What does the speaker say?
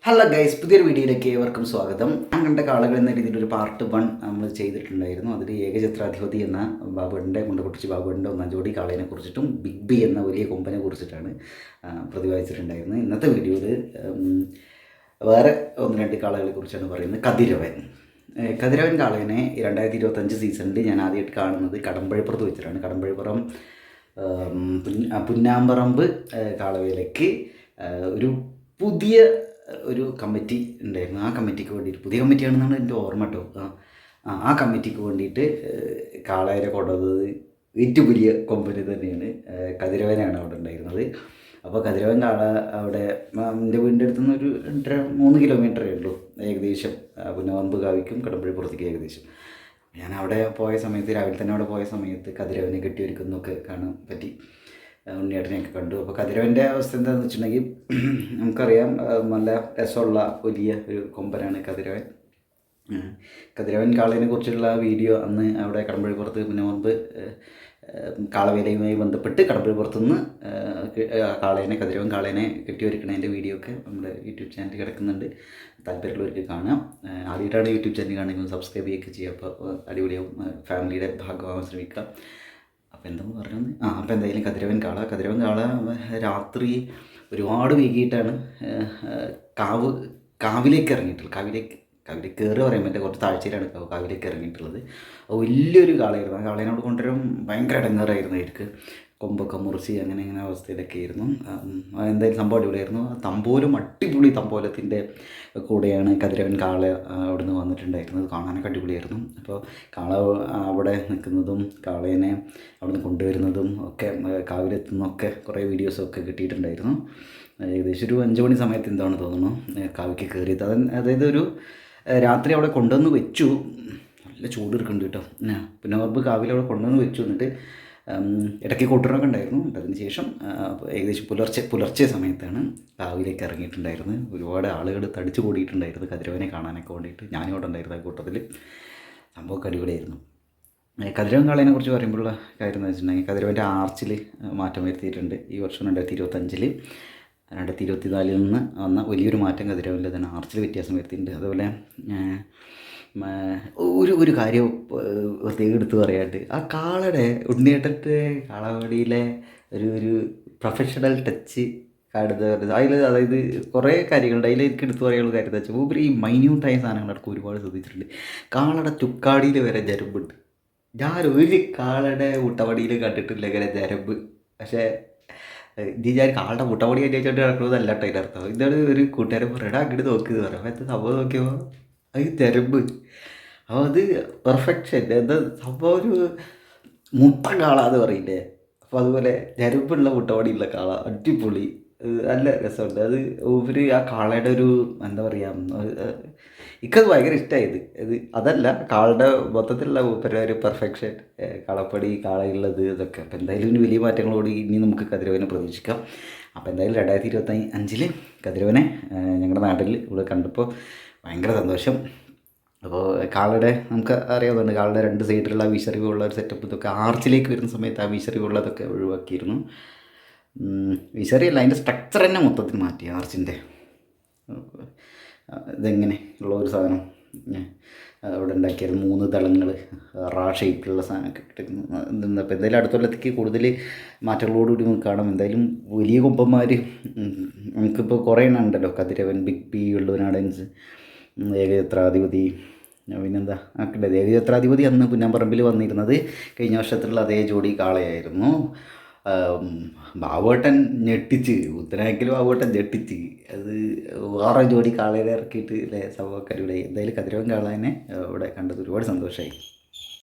Hello guys, പുതിയൊരു വീഡിയോയിലേക്ക് ഏവർക്കും സ്വാഗതം. ഞാൻ കണ്ട കാളകൾ എന്ന രീതിയിൽ ഒരു പാർട്ട് 1 നമ്മൾ ചെയ്തിട്ടുണ്ടായിരുന്നു. അതിൽ ഏകഛത്രാധിപതി എന്ന ബാബുവിൻ്റെ മുണ്ടക്കുറിച്ചി ബാബുവിൻ്റെ ഒന്നാം ജോഡി കാളയെ കുറിച്ചിട്ടും ബിഗ് ബി എന്ന വലിയ കൊമ്പനെ കുറിച്ചിട്ടാണ് പ്രതിപാദിച്ചിട്ടുണ്ടായിരുന്നത്. ഇന്നത്തെ വീഡിയോയിൽ വേറെ ഒന്ന് രണ്ട് കാളകളെ കുറിച്ചാണ് പറയുന്നത്. കതിരവൻ കാളയനെ 2025 സീസണിൽ ഞാൻ ആദ്യമായിട്ട് കാണുന്നത് കടമ്പഴിപ്പുറത്ത് വെച്ചിട്ടാണ്. കടമ്പഴിപ്പുറം പുന്നാമ്പറമ്പ് കാളവേലയ്ക്ക് ഒരു പുതിയ ഒരു കമ്മിറ്റി ഉണ്ടായിരുന്നു. ആ കമ്മിറ്റിക്ക് വേണ്ടിയിട്ട്, പുതിയ കമ്മിറ്റിയാണെന്നാണ് എൻ്റെ ഓർമ്മ കേട്ടോ. ആ കമ്മിറ്റിക്ക് വേണ്ടിയിട്ട് കാളയെ കൊണ്ടുവന്നത് ഏറ്റവും വലിയ കൊമ്പന് തന്നെയാണ്. കതിരവനാണ് അവിടെ ഉണ്ടായിരുന്നത്. അപ്പോൾ കതിരവൻ കാള അവിടെ എൻ്റെ വീടിൻ്റെ അടുത്ത് നിന്ന് ഒരു 2-3 കിലോമീറ്ററേ ഉള്ളൂ ഏകദേശം. പുന്നവമ്പ് കാവിക്കും കടമ്പഴിപ്പുറത്തേക്ക് ഏകദേശം. ഞാൻ അവിടെ പോയ സമയത്ത്, രാവിലെ തന്നെ അവിടെ പോയ സമയത്ത് കതിരവനെ കെട്ടിയൊരുക്കുന്നൊക്കെ കാണാൻ പറ്റി. ഉണ്ണിയേട്ടനെയൊക്കെ കണ്ടു. അപ്പോൾ കതിരവൻ്റെ അവസ്ഥ എന്താണെന്ന് വെച്ചിട്ടുണ്ടെങ്കിൽ നമുക്കറിയാം, നല്ല രസമുള്ള വലിയ ഒരു കൊമ്പനാണ് കതിരവൻ. കതിരവൻ കാളയെ കുറിച്ചുള്ള വീഡിയോ അന്ന് അവിടെ കടമ്പഴിപ്പുറത്ത് പിന്നെ മുൻപ് കാളവേലയുമായി ബന്ധപ്പെട്ട് കടമ്പഴിപ്പുറത്തുനിന്ന് കതിരവൻ കാളേനെ കെട്ടിയൊരുക്കണതിൻ്റെ വീഡിയോ ഒക്കെ നമ്മുടെ യൂട്യൂബ് ചാനലിൽ കിടക്കുന്നുണ്ട്. താല്പര്യമുള്ളവർക്ക് കാണാം. ആദ്യമായിട്ടാണ് യൂട്യൂബ് ചാനൽ കാണുന്നത് സബ്സ്ക്രൈബ് ചെയ്യുകയൊക്കെ ചെയ്യുക. അപ്പോൾ അടിപൊളിയാവും, ഫാമിലിയുടെ ഭാഗമാകാൻ ശ്രമിക്കുക. അപ്പോൾ എന്താ പറഞ്ഞത്? അപ്പോൾ എന്തായാലും കതിരവൻ കാള രാത്രി ഒരുപാട് വൈകിട്ടാണ് കാവിലേക്ക് ഇറങ്ങിയിട്ടുള്ളത്. കാവിലേക്ക് കയറി പറയാൻ പറ്റില്ല, കുറച്ച് താഴ്ചയിലാണ് കാവിലേക്ക് ഇറങ്ങിയിട്ടുള്ളത്. വലിയൊരു കാളയായിരുന്നു. ആ കാളേനോട് കൊണ്ടുവരും ഭയങ്കര ഇടങ്ങേറായിരുന്നു. അവർക്ക് കൊമ്പൊക്കെ മുറിച്ച് അങ്ങനെ അവസ്ഥയിലൊക്കെ ആയിരുന്നു. എന്തായാലും സംഭവം അടിപൊളിയായിരുന്നു. തമ്പോലും അടിപൊളി തമ്പോലത്തിൻ്റെ കൂടെയാണ് കതിരവൻ കാള അവിടെ നിന്ന് വന്നിട്ടുണ്ടായിരുന്നത്. കാണാനൊക്കെ അടിപൊളിയായിരുന്നു. അപ്പോൾ കാള അവിടെ നിൽക്കുന്നതും കാളേനെ അവിടെ നിന്ന് കൊണ്ടുവരുന്നതും ഒക്കെ കാവിലെത്തുന്നതൊക്കെ കുറേ വീഡിയോസൊക്കെ കിട്ടിയിട്ടുണ്ടായിരുന്നു. ഏകദേശം ഒരു 5 മണി സമയത്ത് എന്താണ് തോന്നുന്നു കാവിക്ക് കയറിയത്. അതായത് ഒരു രാത്രി അവിടെ കൊണ്ടുവന്ന് വെച്ചു. നല്ല ചൂട് എടുക്കുന്നുണ്ട് കേട്ടോ. പിന്നെ കാവിൽ അവിടെ കൊണ്ടുവന്ന് വെച്ചു. എന്നിട്ട് ഇടയ്ക്ക് കൂട്ടുറൊക്കെ ഉണ്ടായിരുന്നു. അതിന് ശേഷം ഏകദേശം പുലർച്ചെ സമയത്താണ് കാവിലേക്ക് ഇറങ്ങിയിട്ടുണ്ടായിരുന്നത്. ഒരുപാട് ആളുകൾ തടിച്ചു കൂടിയിട്ടുണ്ടായിരുന്നു കതിരവനെ കാണാനൊക്കെ വേണ്ടിയിട്ട്. ഞാനും അവിടെ ഉണ്ടായിരുന്നു ആ കൂട്ടത്തിൽ. സംഭവം അടിപൊളിയായിരുന്നു. കതിരവൻ കാളയെ കുറിച്ച് പറയുമ്പോഴുള്ള കാര്യം എന്ന് വെച്ചിട്ടുണ്ടെങ്കിൽ കതിരവൻ്റെ ആർച്ചിൽ മാറ്റം വരുത്തിയിട്ടുണ്ട്. ഈ വർഷം 2025 2024 നിന്ന് വന്ന വലിയൊരു മാറ്റം കതിരവനിൽ തന്നെ ആർച്ചിൽ വ്യത്യാസം വരുത്തിയിട്ടുണ്ട്. അതുപോലെ ഒരു കാര്യം പ്രത്യേകം എടുത്ത് പറയാണ്ട്, ആ കാളയുടെ ഉണ്ണിയേട്ടൻ്റെ കാളവടിയിലെ ഒരു പ്രൊഫഷണൽ ടച്ച് കാണുന്നത് അതായത് കുറേ കാര്യങ്ങളുണ്ട്. അതിൽ എനിക്ക് എടുത്ത് പറയാനുള്ള കാര്യം എന്താ വെച്ചാൽ, മൂപ്പര് ഈ മൈന്യൂട്ടായ സാധനങ്ങളൊക്കെ ഒരുപാട് ശ്രദ്ധിച്ചിട്ടുണ്ട്. കാളയുടെ ചുക്കാടിയിൽ വരെ ഞരമ്പുണ്ട്. ഞാൻ ഒരു കാളയുടെ മുട്ടവടിയിൽ കണ്ടിട്ടില്ല ഇങ്ങനെ ഞരമ്പ്. പക്ഷേ ഞാൻ കാളുടെ മുട്ടവടി അന്വേഷിച്ചോണ്ട് കിടക്കുന്നതല്ല കേട്ടോ അതിൻ്റെ അർത്ഥം. ഇതാണ് ഒരു കൂട്ടുകാരൻ പറയടാ അങ്ങോട്ട് നോക്കിയത് പറയാം. അപ്പോൾ സംഭവം നോക്കിയപ്പോൾ അത് ഞരമ്പ്. അപ്പോൾ അത് പെർഫെക്ഷൻ. എന്താ സംഭവം, ഒരു മുട്ട കാള എന്ന് പറയില്ലേ. അപ്പോൾ അതുപോലെ ഞരമ്പുള്ള മുട്ടവടിയുള്ള കാള അടിപൊളി, നല്ല രസമുണ്ട്. അത് ഇവർ ആ കാളയുടെ ഒരു എന്താ പറയുക, എനിക്കത് ഭയങ്കര ഇഷ്ടമായത്. അതല്ല കാളയുടെ മൊത്തത്തിലുള്ള ഒരു പെർഫെക്ഷൻ, കളപ്പടി കാളയുള്ളത് ഇതൊക്കെ. അപ്പോൾ എന്തായാലും ഇനി വലിയ മാറ്റങ്ങളോട് ഇനി നമുക്ക് കതിരവനെ പ്രതീക്ഷിക്കാം. അപ്പോൾ എന്തായാലും 2025 കതിരവനെ ഞങ്ങളുടെ നാട്ടിൽ ഇവിടെ കണ്ടപ്പോൾ ഭയങ്കര സന്തോഷം. അപ്പോൾ കാളയുടെ നമുക്ക് അറിയാവുന്നതാണ്, കാളയുടെ 2 സൈഡിലുള്ള വിശറിവുള്ള ഒരു സെറ്റപ്പ് ഇതൊക്കെ ആർച്ചിലേക്ക് വരുന്ന സമയത്ത് ആ വിശറിവുള്ളതൊക്കെ ഒഴിവാക്കിയിരുന്നു. വിശറിയല്ല, അതിൻ്റെ സ്ട്രക്ചർ തന്നെ മൊത്തത്തിൽ മാറ്റി. ആർച്ചിൻ്റെ ഇതെങ്ങനെ ഉള്ള ഒരു സാധനം അവിടെ ഉണ്ടാക്കിയായിരുന്നു. 3 ദളങ്ങൾ ഷേപ്പിലുള്ള സാധനമൊക്കെ കിട്ടുന്നു. അപ്പോൾ എന്തായാലും അടുത്ത കൊല്ലത്തേക്ക് കൂടുതൽ മാറ്റങ്ങളോടുകൂടി നമുക്ക് കാണാം. എന്തായാലും വലിയ കൊമ്പന്മാർ നമുക്കിപ്പോൾ കുറേ എണ്ണം ഉണ്ടല്ലോ. കതിരവൻ, ബിഗ് ബി, വെള്ളുവനാടൻസ്, ഏകഛത്രാധിപതി, പിന്നെന്താ ആക്കണ്ടത്. ഏകഛത്രാധിപതി അന്ന് പുന്നമ്പറമ്പിൽ വന്നിരുന്നത് കഴിഞ്ഞ വർഷത്തിലുള്ള അതേ ജോഡി കാളയായിരുന്നു. ബാബുവേട്ടൻ ഞെട്ടിച്ച്, ഉത്തരാക്കിൽ ബാബുവേട്ടൻ ഞെട്ടിച്ച്. അത് വേറെ ജോഡി കാളയെ ഇറക്കിയിട്ട് അല്ലേ സംഭവം കരുവിടായി. എന്തായാലും കതിരവൻ കാളേനെ ഇവിടെ കണ്ടത് ഒരുപാട് സന്തോഷമായി.